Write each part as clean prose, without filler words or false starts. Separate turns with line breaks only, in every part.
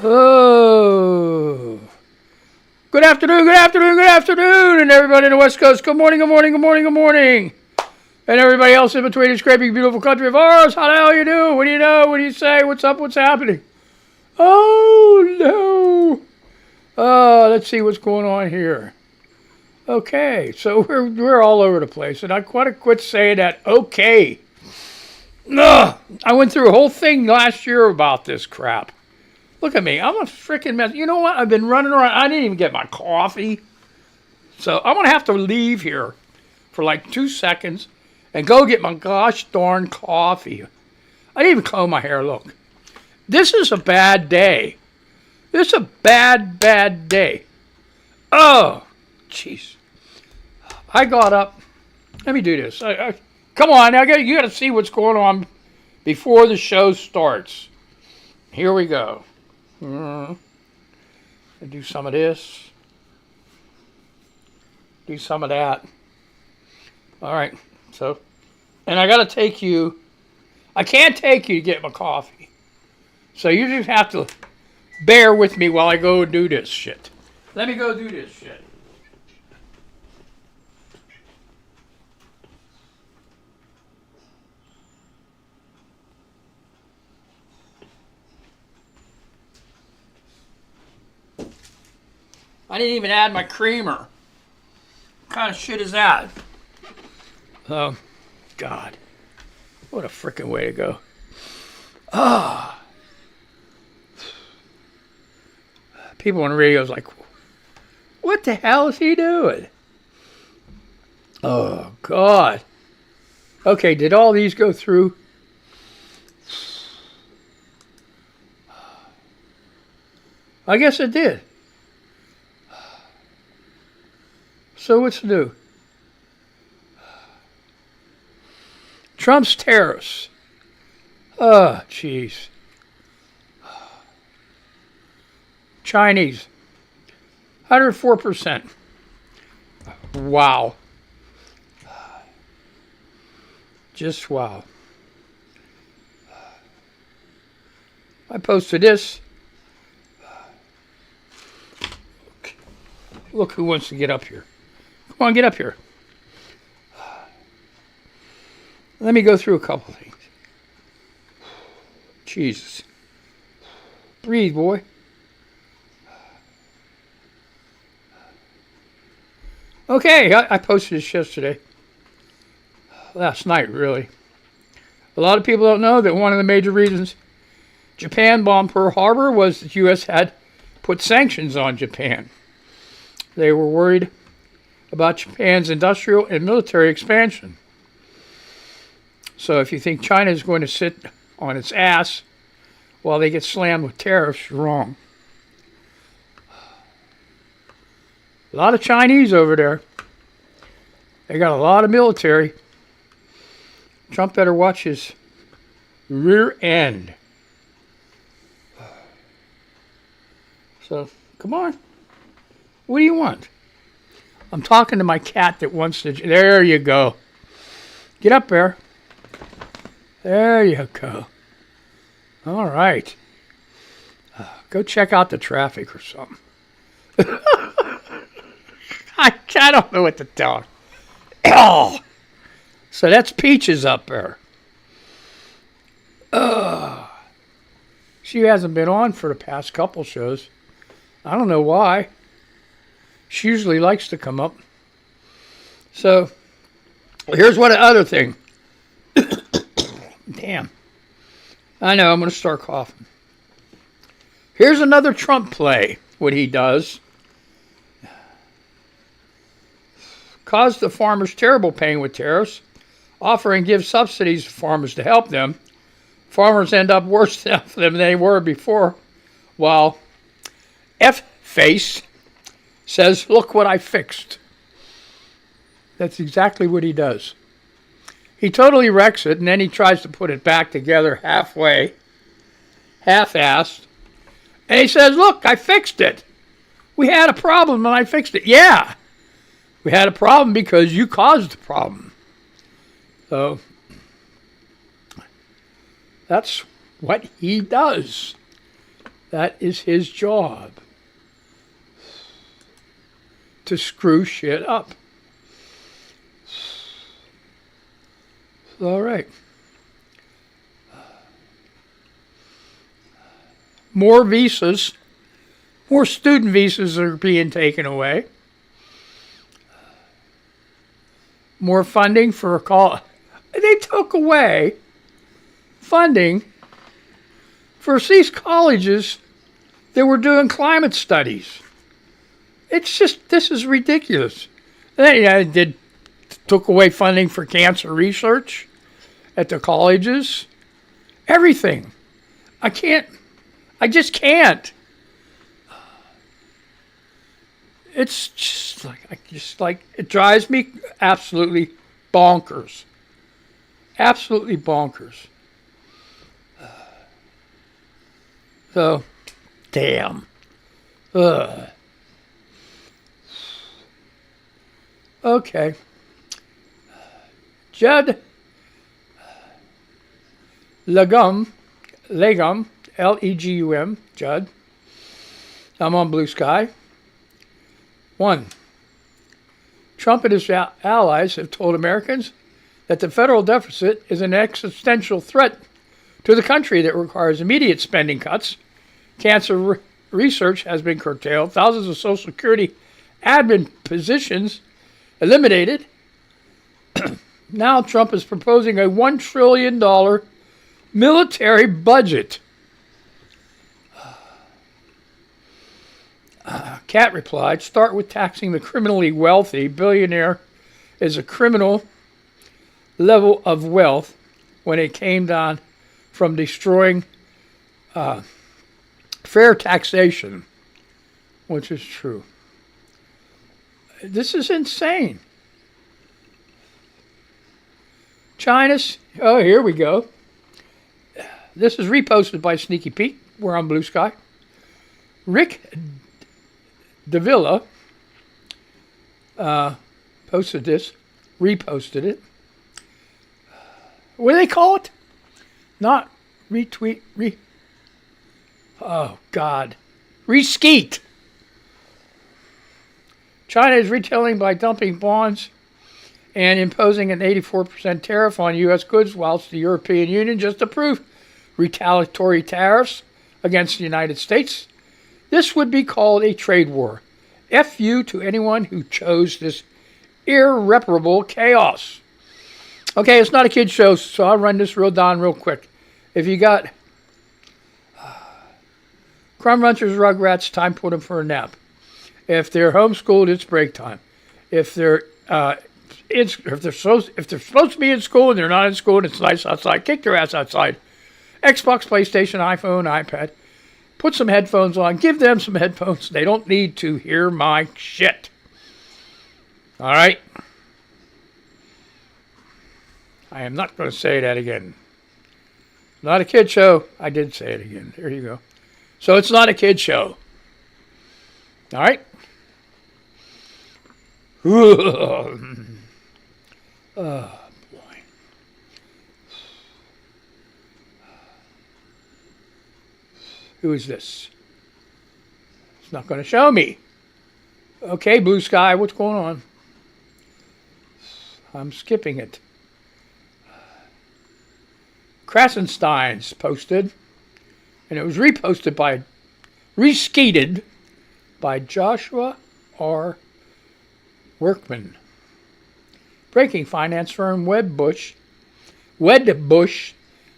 Oh, good afternoon, good afternoon, good afternoon, and everybody in the West Coast. Good morning, good morning, good morning, good morning, and everybody else in between this great big beautiful country of ours. How the hell you do? What do you know? What do you say? What's up? What's happening? Oh no! Let's see what's going on here. Okay, so we're all over the place, and I gotta quit saying that. Okay. Ugh, I went through a whole thing last year about this crap. Look at me. I'm a freaking mess. You know what? I've been running around. I didn't even get my coffee. So I'm going to have to leave here for like 2 seconds and go get my gosh darn coffee. I didn't even comb my hair. Look. This is a bad day. This is a bad, bad day. Oh, jeez. I got up. Let me do this. Come on. You got to see what's going on before the show starts. Here we go. Do some of this. Do some of that. All right. So, and I got to take you. I can't take you to get my coffee. So you just have to bear with me while I go do this shit. Let me go do this shit. I didn't even add my creamer. What kind of shit is that? Oh, God. What a freaking way to go. Ah. People on the radio is like, what the hell is he doing? Oh, God. Okay, did all these go through? I guess it did. So what's new? Trump's tariffs. Oh, jeez. Chinese. 104%. Wow. Just wow. I posted this. Look who wants to get up here. Come on, get up here. Let me go through a couple things. Jesus. Breathe, boy. Okay, I posted this yesterday. Last night, really. A lot of people don't know that one of the major reasons Japan bombed Pearl Harbor was the U.S. had put sanctions on Japan. They were worried about Japan's industrial and military expansion. So if you think China is going to sit on its ass while they get slammed with tariffs, you're wrong. A lot of Chinese over there. They got a lot of military. Trump better watch his rear end. So, come on. What do you want? I'm talking to my cat that wants to... There you go. Get up there. There you go. All right. Go check out the traffic or something. I don't know what to tell her. Oh. So that's Peaches up there. She hasn't been on for the past couple shows. I don't know why. She usually likes to come up. So, here's what other thing. Damn. I know, I'm going to start coughing. Here's another Trump play, what he does. Caused the farmers terrible pain with tariffs. Offer and give subsidies to farmers to help them. Farmers end up worse than they were before. While F-Face says, look what I fixed. That's exactly what he does. He totally wrecks it, and then he tries to put it back together halfway, half-assed. And he says, look, I fixed it. We had a problem, and I fixed it. Yeah, we had a problem because you caused the problem. So, that's what he does. That is his job. To screw shit up. All right. More visas, more student visas are being taken away. More funding for a call. They took away funding for these colleges that were doing climate studies. It's just, this is ridiculous. They took away funding for cancer research at the colleges. Everything. I just can't. It's just like, it drives me absolutely bonkers. Absolutely bonkers. So, damn. Okay. Judd Legum, Legum, Judd. I'm on Blue Sky. 1. Trump and his allies have told Americans that the federal deficit is an existential threat to the country that requires immediate spending cuts. Cancer research has been curtailed. Thousands of Social Security admin positions eliminated. Now Trump is proposing a $1 trillion military budget. Cat replied, start with taxing the criminally wealthy. Billionaire is a criminal level of wealth when it came down from destroying fair taxation, which is true. This is insane. China's, oh, here we go. This is reposted by Sneaky Pete. We're on Blue Sky. Rick Davila posted this, reposted it. What do they call it? Not retweet, oh, God. Reskeet. China is retailing by dumping bonds and imposing an 84% tariff on U.S. goods, whilst the European Union just approved retaliatory tariffs against the United States. This would be called a trade war. F you to anyone who chose this irreparable chaos. Okay, it's not a kid's show, so I'll run this real quick. If you got crumb munchers, rugrats, time to put them for a nap. If they're homeschooled, it's break time. If they're supposed to be in school and they're not in school and it's nice outside, kick their ass outside. Xbox, PlayStation, iPhone, iPad. Put some headphones on. Give them some headphones. They don't need to hear my shit. All right? I am not going to say that again. Not a kid show. I did say it again. There you go. So it's not a kid show. All right? Oh, boy. Who is this? It's not going to show me. Okay, Blue Sky, what's going on? I'm skipping it. Krasenstein's posted, and it was reskeeted by Joshua R. Workman. Breaking finance firm Wedbush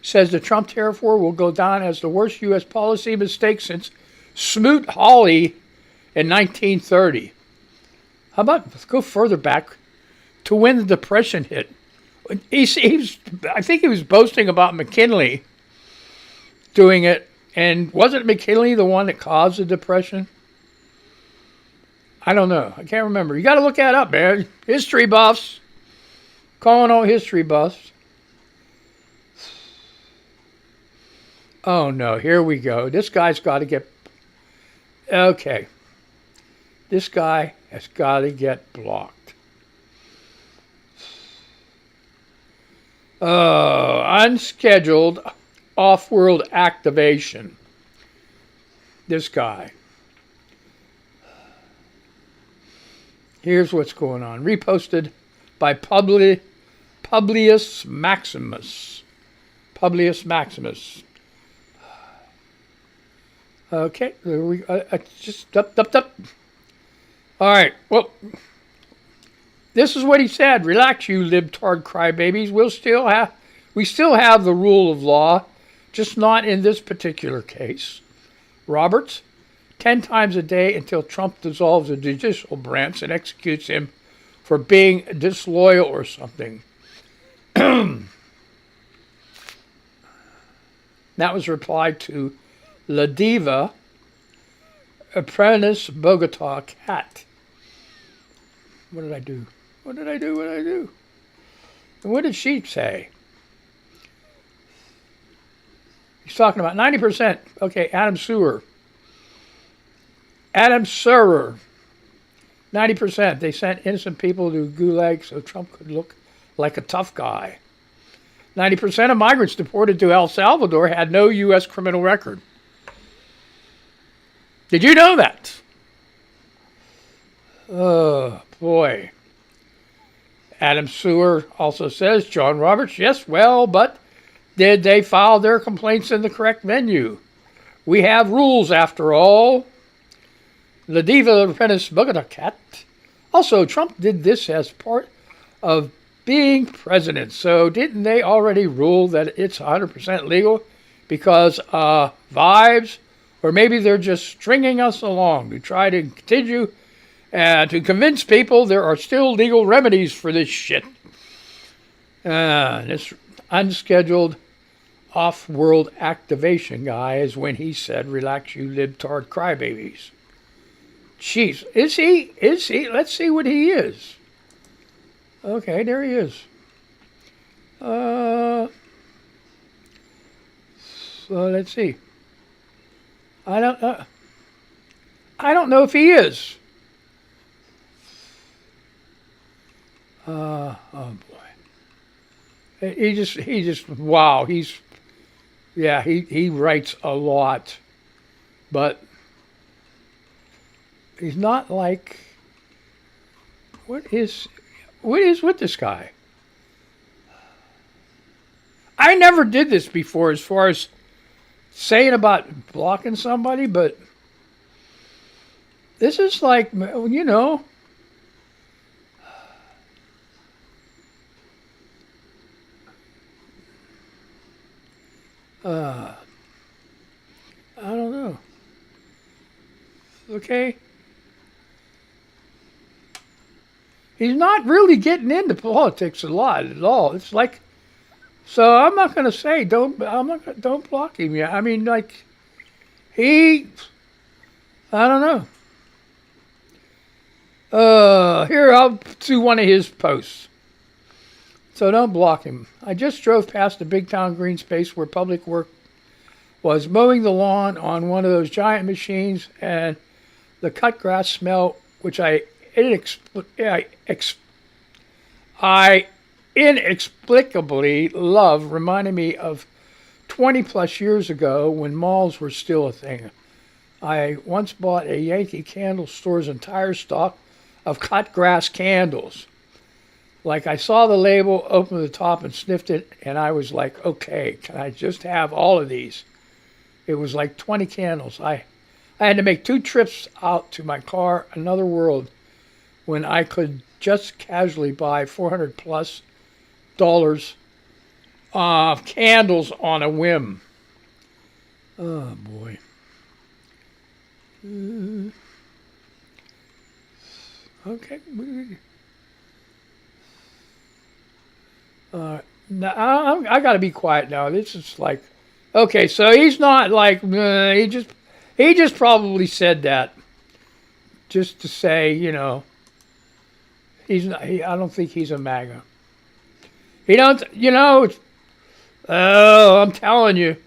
says the Trump tariff war will go down as the worst U.S. policy mistake since Smoot-Hawley in 1930. How about let's go further back to when the Depression hit? I think he was boasting about McKinley doing it, and wasn't McKinley the one that caused the Depression? I don't know. I can't remember. You got to look that up, man. History buffs. Calling all history buffs. Oh, no. Here we go. This guy's got to get... Okay. This guy has got to get blocked. Unscheduled off-world activation. this guy. Here's what's going on. Reposted by Publius Maximus. Publius Maximus. Okay, there we just up. All right, well, this is what he said. Relax, you libtard crybabies. We still have the rule of law, just not in this particular case. Roberts, 10 times a day until Trump dissolves the judicial branch and executes him for being disloyal or something. That was replied to La Diva, Apprentice Bogota Cat. What did I do? And what did she say? He's talking about 90%. Okay, Adam Sewer. 90%. They sent innocent people to Gulag so Trump could look like a tough guy. 90% of migrants deported to El Salvador had no U.S. criminal record. Did you know that? Oh, boy. Adam Sewer also says, John Roberts, yes, well, but did they file their complaints in the correct venue? We have rules, after all. La Diva Apprentice Bogota Cat. Also, Trump did this as part of being president. So didn't they already rule that it's 100% legal because vibes? Or maybe they're just stringing us along to try to continue to convince people there are still legal remedies for this shit. This unscheduled off-world activation guy is when he said, relax, you libtard crybabies. Jeez, is he? Let's see what he is. Okay, there he is. So let's see. I don't know if he is. Oh boy. He just wow, he writes a lot. But he's not like, what is with this guy? I never did this before as far as saying about blocking somebody, but this is like, you know, I don't know. Okay. He's not really getting into politics a lot at all. It's like, so I'm not going to say don't block him yet. I mean, like, I don't know. Here, I'll do one of his posts. So don't block him. I just drove past a big town green space where public work was mowing the lawn on one of those giant machines, and the cut grass smell, which I inexplicably love, reminded me of 20 plus years ago when malls were still a thing. I once bought a Yankee Candle Store's entire stock of cut grass candles. Like, I saw the label, opened the top and sniffed it, and I was like, okay, can I just have all of these? It was like 20 candles. I had to make 2 trips out to my car, another world, when I could just casually buy $400 plus of candles on a whim. Oh, boy. Okay. Now I got to be quiet now. This is like, okay, so he's not like, he just probably said that just to say, you know, he's not, I don't think he's a MAGA. He don't, you know, I'm telling you.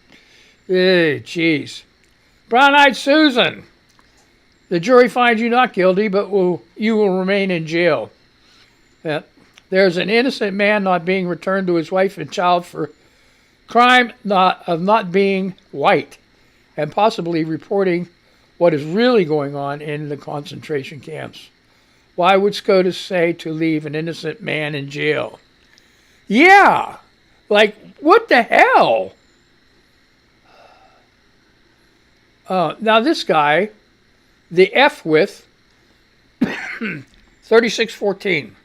Hey, jeez. Brown-eyed Susan. The jury finds you not guilty, but you will remain in jail. There's an innocent man not being returned to his wife and child for crime of not being white and possibly reporting what is really going on in the concentration camps. Why would SCOTUS say to leave an innocent man in jail? Yeah, like, what the hell? Now this guy, the F with 3614.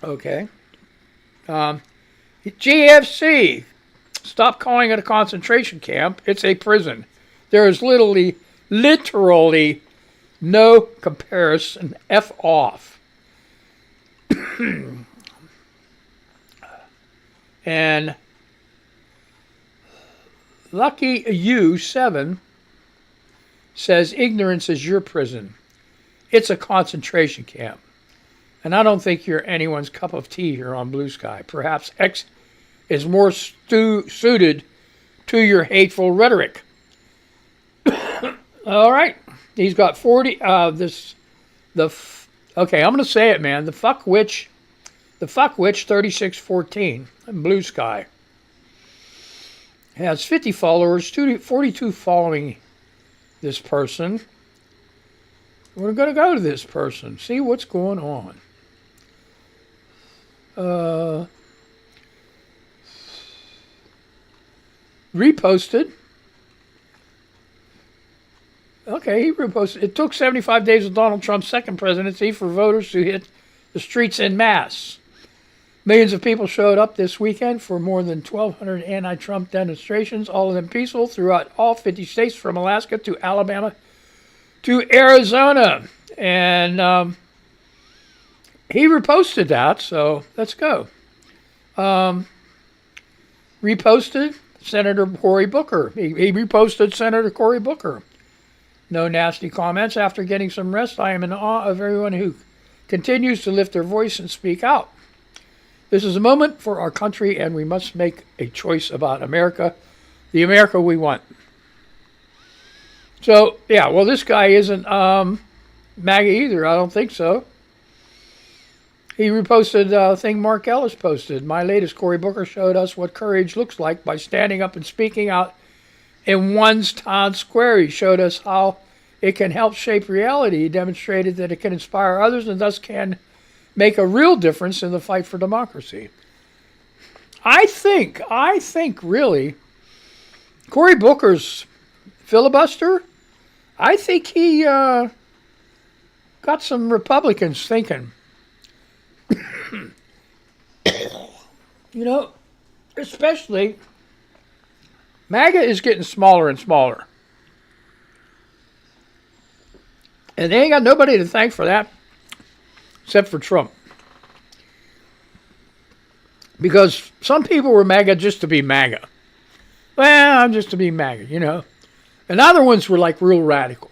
Okay. GFC. Stop calling it a concentration camp. It's a prison. There is literally no comparison. F off. And Lucky You 7 says ignorance is your prison. It's a concentration camp. And I don't think you're anyone's cup of tea here on Blue Sky. Perhaps X is more suited to your hateful rhetoric. All right. He's got 40. Okay, I'm going to say it, man. The fuck witch 3614 in Blue Sky has 50 followers, 42 following this person. We're going to go to this person, see what's going on. Reposted. Okay, he reposted. It took 75 days of Donald Trump's second presidency for voters to hit the streets en masse. Millions of people showed up this weekend for more than 1,200 anti-Trump demonstrations, all of them peaceful, throughout all 50 states from Alaska to Alabama to Arizona. And he reposted that, so let's go. Reposted Senator Cory Booker. He reposted Senator Cory Booker. No nasty comments. After getting some rest, I am in awe of everyone who continues to lift their voice and speak out. This is a moment for our country, and we must make a choice about America, the America we want. So, yeah, well, this guy isn't MAGA either. I don't think so. He reposted a thing Mark Ellis posted. My latest, Cory Booker showed us what courage looks like by standing up and speaking out in one's town square. He showed us how it can help shape reality. He demonstrated that it can inspire others and thus can make a real difference in the fight for democracy. I think really, Cory Booker's filibuster, I think he got some Republicans thinking. You know, especially MAGA is getting smaller and smaller. And they ain't got nobody to thank for that except for Trump. Because some people were MAGA just to be MAGA. Well, I'm just to be MAGA, you know. And other ones were like real radical.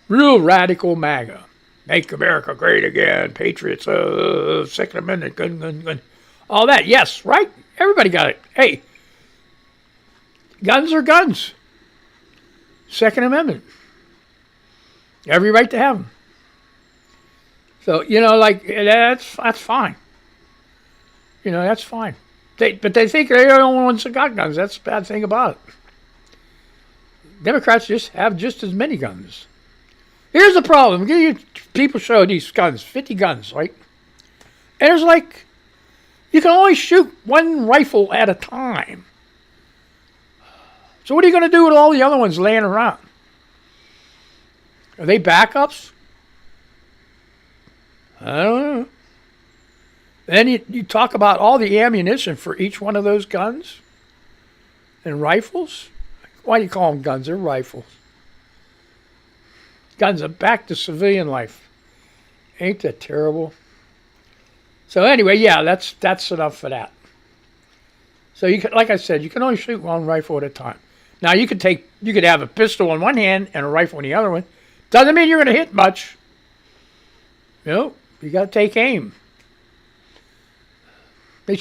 Real radical MAGA. Make America great again. Patriots, Second Amendment, gun. All that, yes, right? Everybody got it. Hey, guns are guns. Second Amendment. Every right to have them. So, you know, like, that's fine. You know, that's fine. But they think they're the only ones that got guns. That's the bad thing about it. Democrats just have just as many guns. Here's the problem. People show these guns, 50 guns, right? And there's like, you can only shoot one rifle at a time. So what are you going to do with all the other ones laying around? Are they backups? I don't know. Then you talk about all the ammunition for each one of those guns and rifles. Why do you call them guns? They're rifles. Guns are back to civilian life. Ain't that terrible? So anyway, yeah, that's enough for that. So you can, like I said, you can only shoot one rifle at a time. Now you could have a pistol in one hand and a rifle in the other one. Doesn't mean you're going to hit much. You know, you got to take aim. The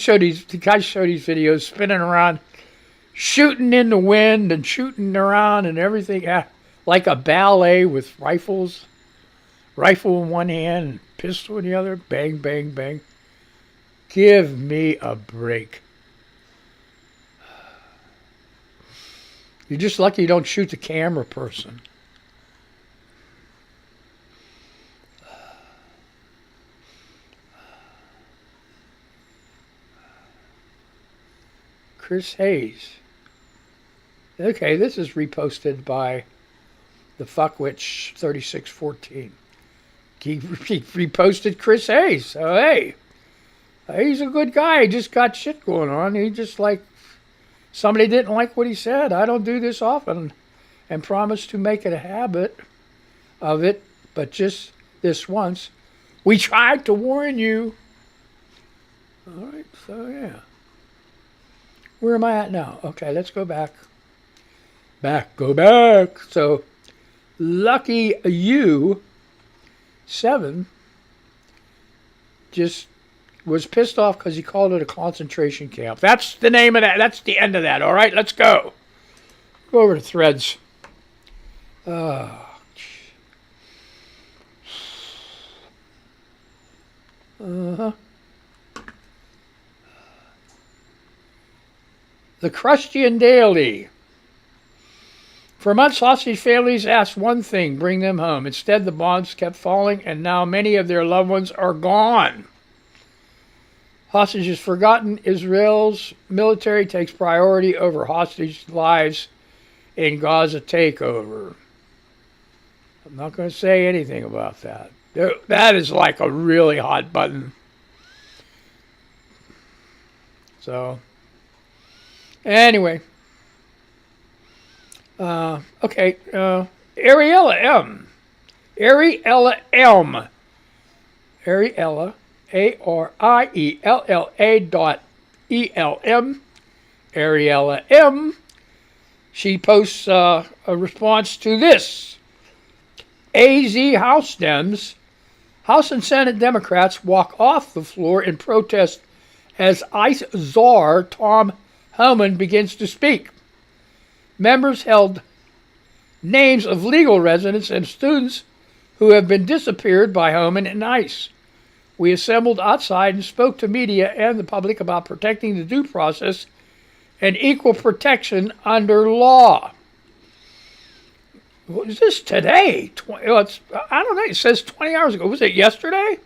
guys show these videos spinning around, shooting in the wind and shooting around and everything. Yeah, like a ballet with rifles. Rifle in one hand and pistol in the other. Bang, bang, bang. Give me a break. You're just lucky you don't shoot the camera person. Chris Hayes. Okay, this is reposted by the Fuckwitch 3614. He reposted Chris Hayes. So, hey, he's a good guy. He just got shit going on. He just like, somebody didn't like what he said. I don't do this often and promise to make it a habit of it, but just this once. We tried to warn you. All right, so yeah. Where am I at now? Okay, let's go back. Go back. So, Lucky You 7 just was pissed off because he called it a concentration camp. That's the name of that. That's the end of that. All right, let's go. Go over to Threads. The Christian Daily. For months, hostage families asked one thing, bring them home. Instead, the bombs kept falling, and now many of their loved ones are gone. Hostages forgotten. Israel's military takes priority over hostage lives in Gaza takeover. I'm not going to say anything about that. That is like a really hot button. So, anyway. Okay. Ariella M. Ariella M. Ariella. ARIELLA.ELM. Ariella M. She posts a response to this. AZ House Dems. House and Senate Democrats walk off the floor in protest as ICE czar Tom Homan begins to speak. Members held names of legal residents and students who have been disappeared by Homan and ICE. We assembled outside and spoke to media and the public about protecting the due process and equal protection under law. What is this today? I don't know. It says 20 hours ago. Was it yesterday?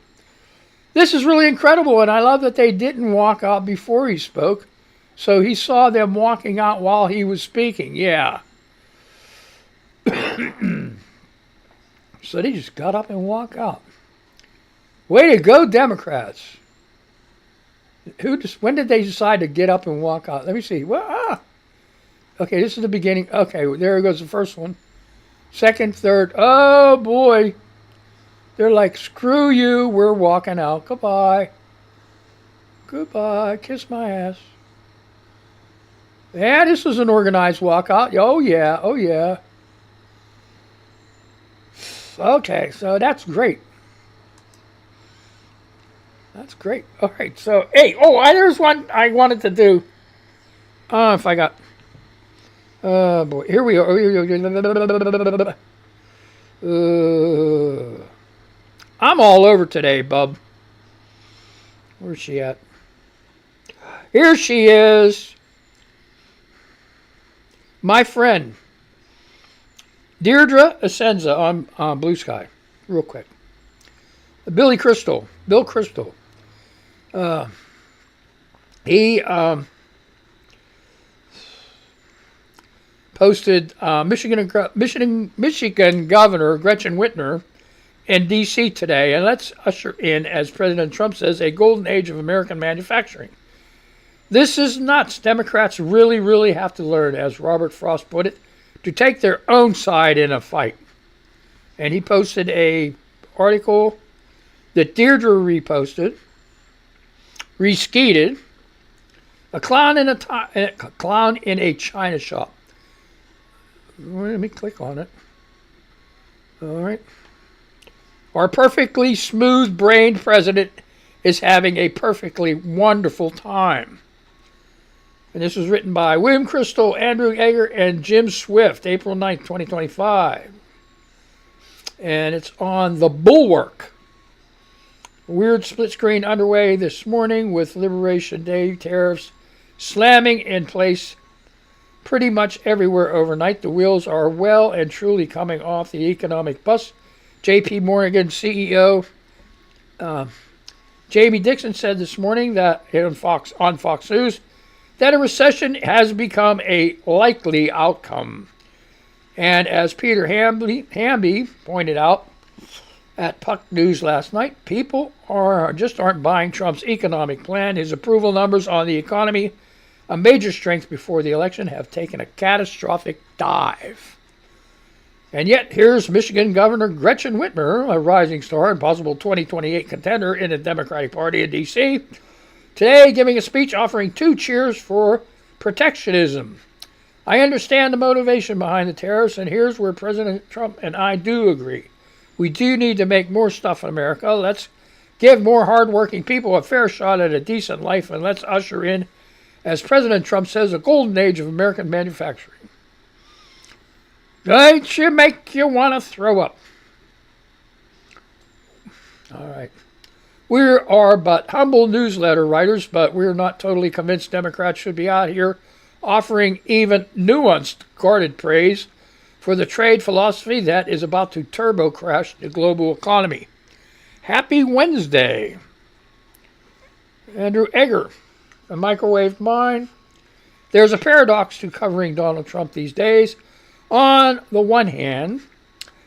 This is really incredible, and I love that they didn't walk out before he spoke. So he saw them walking out while he was speaking. Yeah. So they just got up and walked out. Way to go, Democrats. When did they decide to get up and walk out? Let me see. Okay, this is the beginning. Okay, there goes the first one. Second, third. Oh, boy. They're like, screw you. We're walking out. Goodbye. Goodbye. Kiss my ass. Yeah, this was an organized walkout. Oh, yeah. Oh, yeah. Okay, so that's great. That's great. All right, so, hey, there's one I wanted to do. If I got... Oh, boy. Here we are. I'm all over today, bub. Where's she at? Here she is. My friend. Deirdre Asenza on Blue Sky. Real quick. Bill Crystal. He posted Michigan Governor Gretchen Whitmer in D.C. today, and let's usher in, as President Trump says, a golden age of American manufacturing. This is nuts. Democrats really, really have to learn, as Robert Frost put it, to take their own side in a fight. And he posted a article that Deirdre reposted, reskeeted, a clown in a china shop. Let me click on it. All right. Our perfectly smooth-brained president is having a perfectly wonderful time. And this was written by William Crystal, Andrew Egger, and Jim Swift, April 9th, 2025. And it's on The Bulwark. Weird split screen underway this morning with Liberation Day tariffs slamming in place pretty much everywhere overnight. The wheels are well and truly coming off the economic bus. J.P. Morgan CEO Jamie Dixon said this morning that on Fox News that a recession has become a likely outcome. And as Peter Hamby pointed out at Puck News last night, people aren't buying Trump's economic plan. His approval numbers on the economy, a major strength before the election, have taken a catastrophic dive. And yet, here's Michigan Governor Gretchen Whitmer, a rising star and possible 2028 contender in the Democratic Party in D.C., today giving a speech offering 2 cheers for protectionism. I understand the motivation behind the tariffs, and here's where President Trump and I do agree. We do need to make more stuff in America. Let's give more hardworking people a fair shot at a decent life, and let's usher in, as President Trump says, a golden age of American manufacturing. Don't you make you want to throw up? All right. We are but humble newsletter writers, but we're not totally convinced Democrats should be out here offering even nuanced, guarded praise for the trade philosophy that is about to turbo crash the global economy. Happy Wednesday. Andrew Egger, a microwave mind. There's a paradox to covering Donald Trump these days. On the one hand,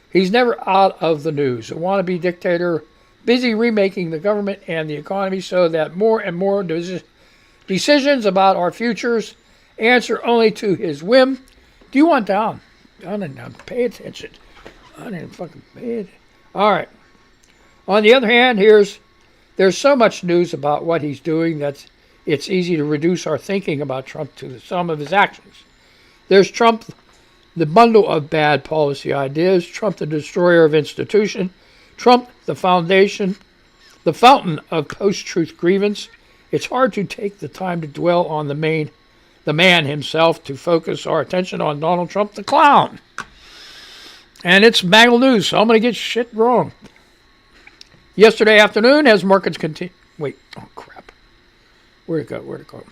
he's never out of the news. A wannabe dictator busy remaking the government and the economy so that more and more decisions about our futures answer only to his whim. Do you want down? I didn't pay attention. I didn't fucking pay it. All right. On the other hand, there's so much news about what he's doing that it's easy to reduce our thinking about Trump to the sum of his actions. There's Trump, the bundle of bad policy ideas, Trump, the destroyer of institution, Trump, the fountain of post-truth grievance. It's hard to take the time to dwell on the man himself, to focus our attention on Donald Trump, the clown. And it's Mangled news, so I'm going to get shit wrong. Yesterday afternoon, as markets continue... Wait, oh crap. Where'd it go?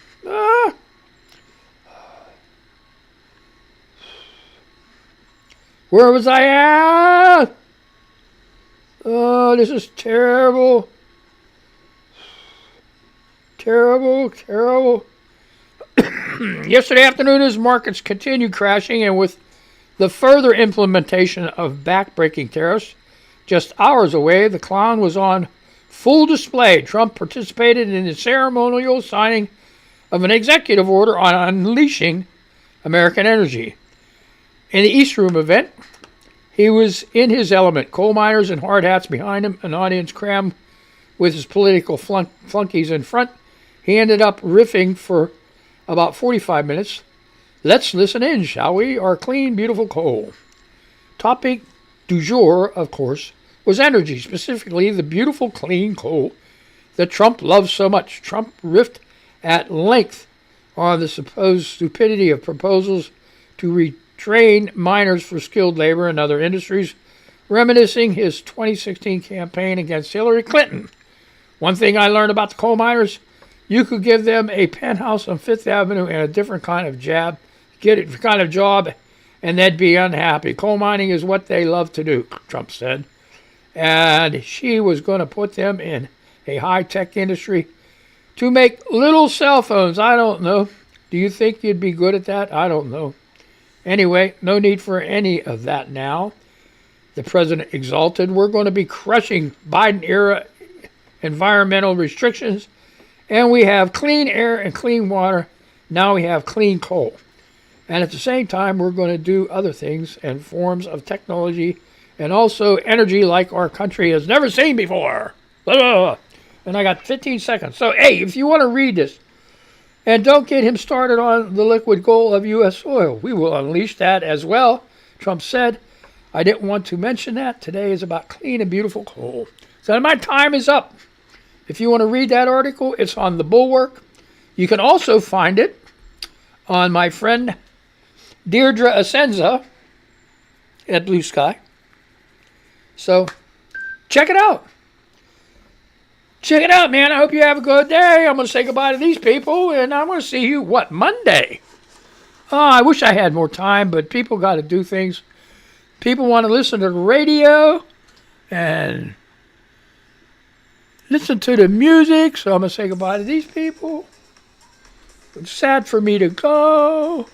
Where was I at? Oh, this is terrible. Terrible. Yesterday afternoon, as markets continued crashing, and with the further implementation of backbreaking tariffs just hours away, the clown was on full display. Trump participated in the ceremonial signing of an executive order on unleashing American energy. In the East Room event, he was in his element. Coal miners and hard hats behind him, an audience crammed with his political flunkies in front. He ended up riffing for about 45 minutes. Let's listen in, shall we? Our clean, beautiful coal. Topic du jour, of course, was energy, specifically the beautiful, clean coal that Trump loves so much. Trump riffed at length on the supposed stupidity of proposals to retrain miners for skilled labor in other industries, reminiscing his 2016 campaign against Hillary Clinton. One thing I learned about the coal miners, you could give them a penthouse on Fifth Avenue and a different kind of job, and they'd be unhappy. Coal mining is what they love to do, Trump said. And she was going to put them in a high-tech industry to make little cell phones. I don't know. Do you think you'd be good at that? I don't know. Anyway, no need for any of that now. The president exulted. We're going to be crushing Biden-era environmental restrictions, and we have clean air and clean water. Now we have clean coal. And at the same time, we're going to do other things and forms of technology and also energy like our country has never seen before. And I got 15 seconds. So, hey, if you want to read this, and don't get him started on the liquid gold of U.S. oil. We will unleash that as well, Trump said. I didn't want to mention that. Today is about clean and beautiful coal. So my time is up. If you want to read that article, it's on the Bulwark. You can also find it on my friend Deirdre Asenza at Blue Sky. So check it out. Check it out, man. I hope you have a good day. I'm going to say goodbye to these people, and I'm going to see you, Monday? Oh, I wish I had more time, but people got to do things. People want to listen to the radio and listen to the music, so I'm going to say goodbye to these people. It's sad for me to go.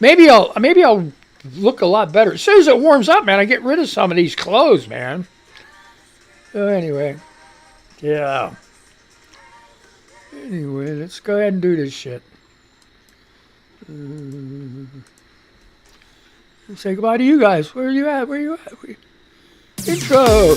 Maybe I'll look a lot better. As soon as it warms up, man, I get rid of some of these clothes, man. So anyway, yeah. Anyway, let's go ahead and do this shit. Say goodbye to you guys. Where are you at? Where are you at? Intro.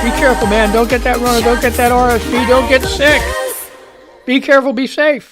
Be careful, man. Don't get that runner. Don't get that RSV. Don't get sick. Be careful. Be safe.